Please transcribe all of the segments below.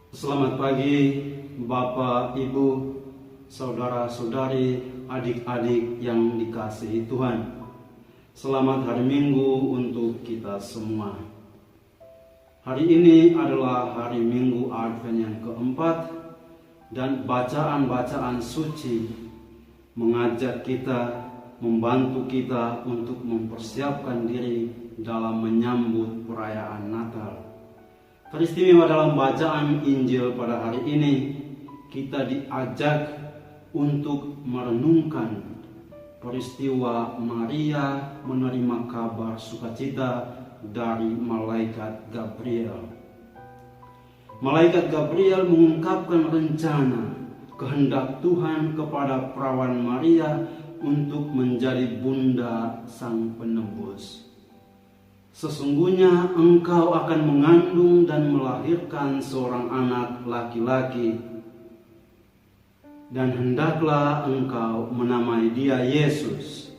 Selamat pagi Bapak, Ibu, saudara-saudari, adik-adik yang dikasihi Tuhan. Selamat hari Minggu untuk kita semua. Hari ini adalah hari Minggu Advent yang keempat, dan bacaan-bacaan suci mengajak kita, membantu kita untuk mempersiapkan diri dalam menyambut perayaan Natal. Teristimewa dalam bacaan Injil pada hari ini, kita diajak untuk merenungkan peristiwa Maria menerima kabar sukacita dari malaikat Gabriel. Malaikat Gabriel mengungkapkan rencana kehendak Tuhan kepada perawan Maria untuk menjadi bunda Sang Penebus. Sesungguhnya engkau akan mengandung dan melahirkan seorang anak laki-laki, dan hendaklah engkau menamai dia Yesus.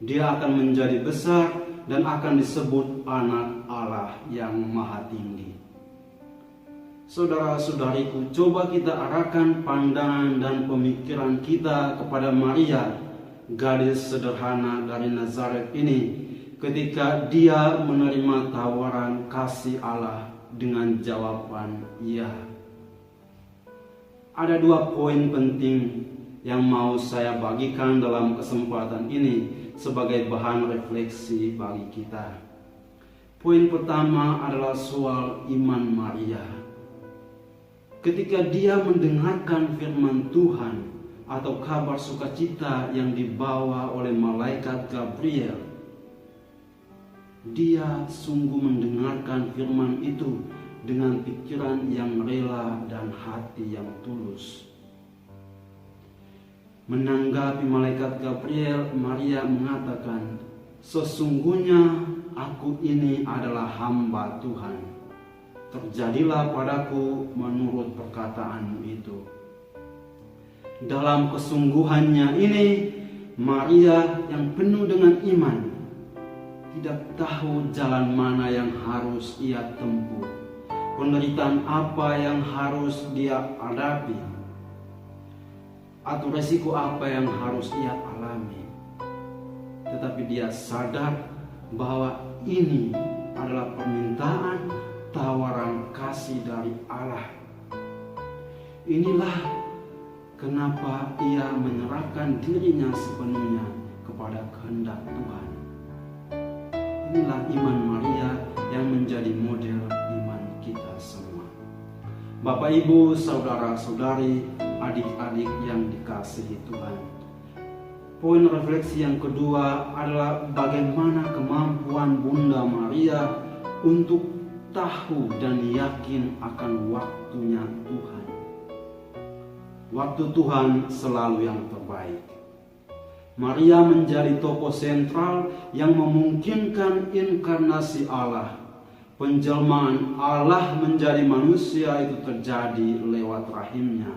Dia akan menjadi besar dan akan disebut Anak Allah yang Maha Tinggi. Saudara-saudariku, coba kita arahkan pandangan dan pemikiran kita kepada Maria, gadis sederhana dari Nazaret ini, ketika dia menerima tawaran kasih Allah dengan jawaban ya. Ada dua poin penting yang mau saya bagikan dalam kesempatan ini sebagai bahan refleksi bagi kita. Poin pertama adalah soal iman Maria. Ketika dia mendengarkan firman Tuhan atau kabar sukacita yang dibawa oleh malaikat Gabriel, dia sungguh mendengarkan firman itu dengan pikiran yang rela dan hati yang tulus. Menanggapi malaikat Gabriel, Maria mengatakan, "Sesungguhnya aku ini adalah hamba Tuhan. Terjadilah padaku menurut perkataanmu itu." Dalam kesungguhannya ini, Maria yang penuh dengan iman tidak tahu jalan mana yang harus ia tempuh, penderitaan apa yang harus dia hadapi, atau resiko apa yang harus ia alami. Tetapi dia sadar bahwa ini adalah permintaan, tawaran kasih dari Allah. Inilah kenapa ia menyerahkan dirinya sepenuhnya kepada kehendak Tuhan. Inilah iman Maria yang menjadi model iman kita semua. Bapak, Ibu, saudara-saudari, adik-adik yang dikasihi Tuhan. Poin refleksi yang kedua adalah bagaimana kemampuan Bunda Maria untuk tahu dan yakin akan waktunya Tuhan. Waktu Tuhan selalu yang terbaik. Maria menjadi tokoh sentral yang memungkinkan inkarnasi Allah. Penjelmaan Allah menjadi manusia itu terjadi lewat rahimnya.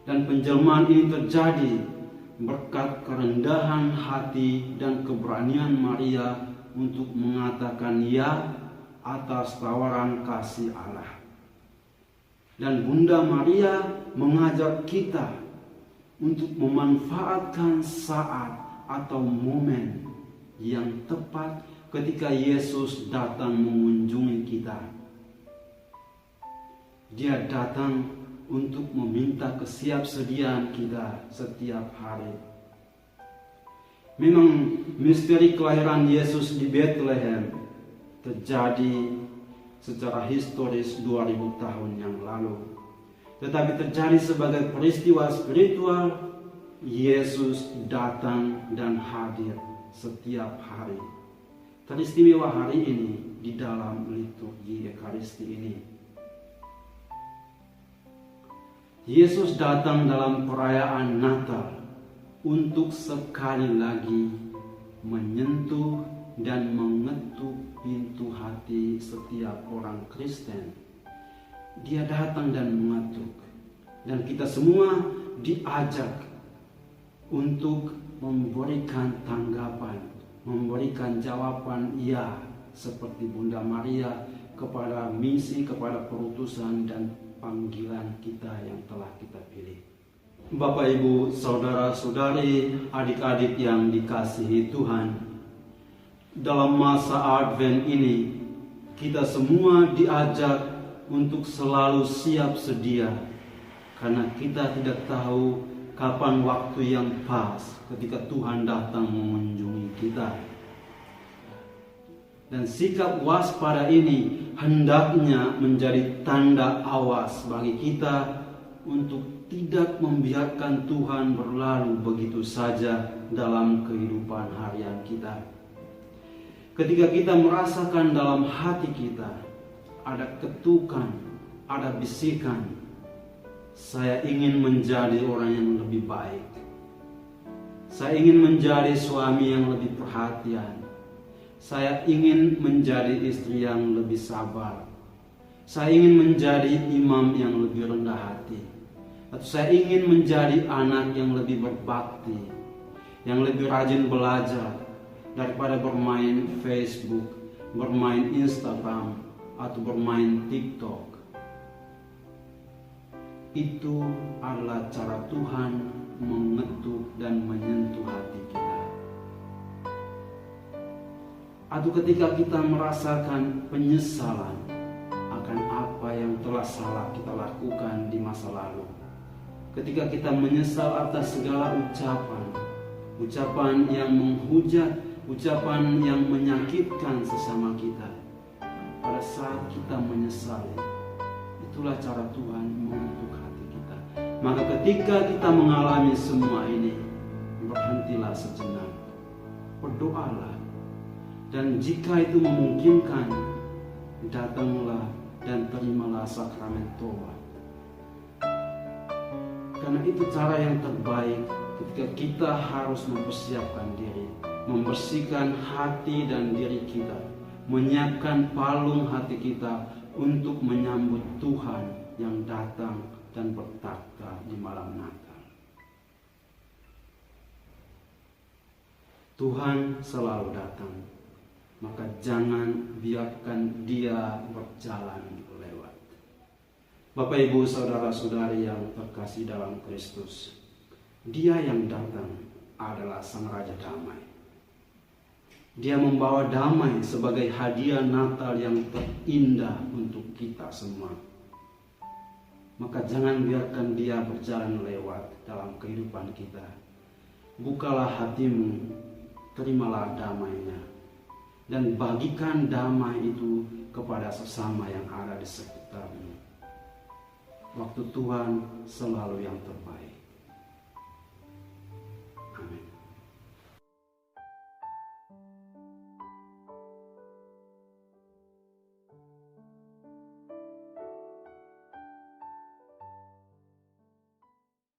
Dan penjelmaan ini terjadi berkat kerendahan hati dan keberanian Maria untuk mengatakan ya atas tawaran kasih Allah. Dan Bunda Maria mengajak kita untuk memanfaatkan saat atau momen yang tepat ketika Yesus datang mengunjungi kita. Dia datang untuk meminta kesiapsediaan kita setiap hari. Memang misteri kelahiran Yesus di Bethlehem terjadi secara historis 2000 tahun yang lalu. Tetapi terjadi sebagai peristiwa spiritual. Yesus datang dan hadir setiap hari. Teristimewa hari ini di dalam liturgi Ekaristi ini. Yesus datang dalam perayaan Natal untuk sekali lagi menyentuh dan mengetuk pintu hati setiap orang Kristen. Dia datang dan mengetuk, dan kita semua diajak untuk memberikan tanggapan, memberikan jawaban ya seperti Bunda Maria kepada misi, kepada perutusan dan panggilan kita yang telah kita pilih. Bapak, Ibu, saudara-saudari, adik-adik yang dikasihi Tuhan, dalam masa Advent ini kita semua diajak untuk selalu siap sedia, karena kita tidak tahu kapan waktu yang pas ketika Tuhan datang mengunjungi kita. Dan sikap waspada ini hendaknya menjadi tanda awas bagi kita untuk tidak membiarkan Tuhan berlalu begitu saja dalam kehidupan harian kita. Ketika kita merasakan dalam hati kita ada ketukan, ada bisikan, saya ingin menjadi orang yang lebih baik. Saya ingin menjadi suami yang lebih perhatian. Saya ingin menjadi istri yang lebih sabar. Saya ingin menjadi imam yang lebih rendah hati. Atau saya ingin menjadi anak yang lebih berbakti, yang lebih rajin belajar daripada bermain Facebook, bermain Instagram, atau bermain TikTok. Itu adalah cara Tuhan mengetuk dan menyentuh hati kita. Atau ketika kita merasakan penyesalan akan apa yang telah salah kita lakukan di masa lalu. Ketika kita menyesal atas segala ucapan yang menghujat, ucapan yang menyakitkan sesama kita. Pada saat kita menyesali, itulah cara Tuhan mengetuk hati kita. Maka ketika kita mengalami semua ini, berhentilah sejenak, berdoalah. Dan jika itu memungkinkan, datanglah dan terimalah sakramen tobat. Karena itu cara yang terbaik ketika kita harus mempersiapkan diri, membersihkan hati dan diri kita, menyiapkan palung hati kita untuk menyambut Tuhan yang datang dan bertakhta di malam Natal. Tuhan selalu datang. Maka jangan biarkan dia berjalan lewat. Bapak, Ibu, saudara-saudari yang terkasih dalam Kristus, dia yang datang adalah Sang Raja Damai. Dia membawa damai sebagai hadiah Natal yang terindah untuk kita semua. Maka jangan biarkan dia berjalan lewat dalam kehidupan kita. Bukalah hatimu, terimalah damainya, dan bagikan damai itu kepada sesama yang ada di sekitarmu. Waktu Tuhan selalu yang terbaik.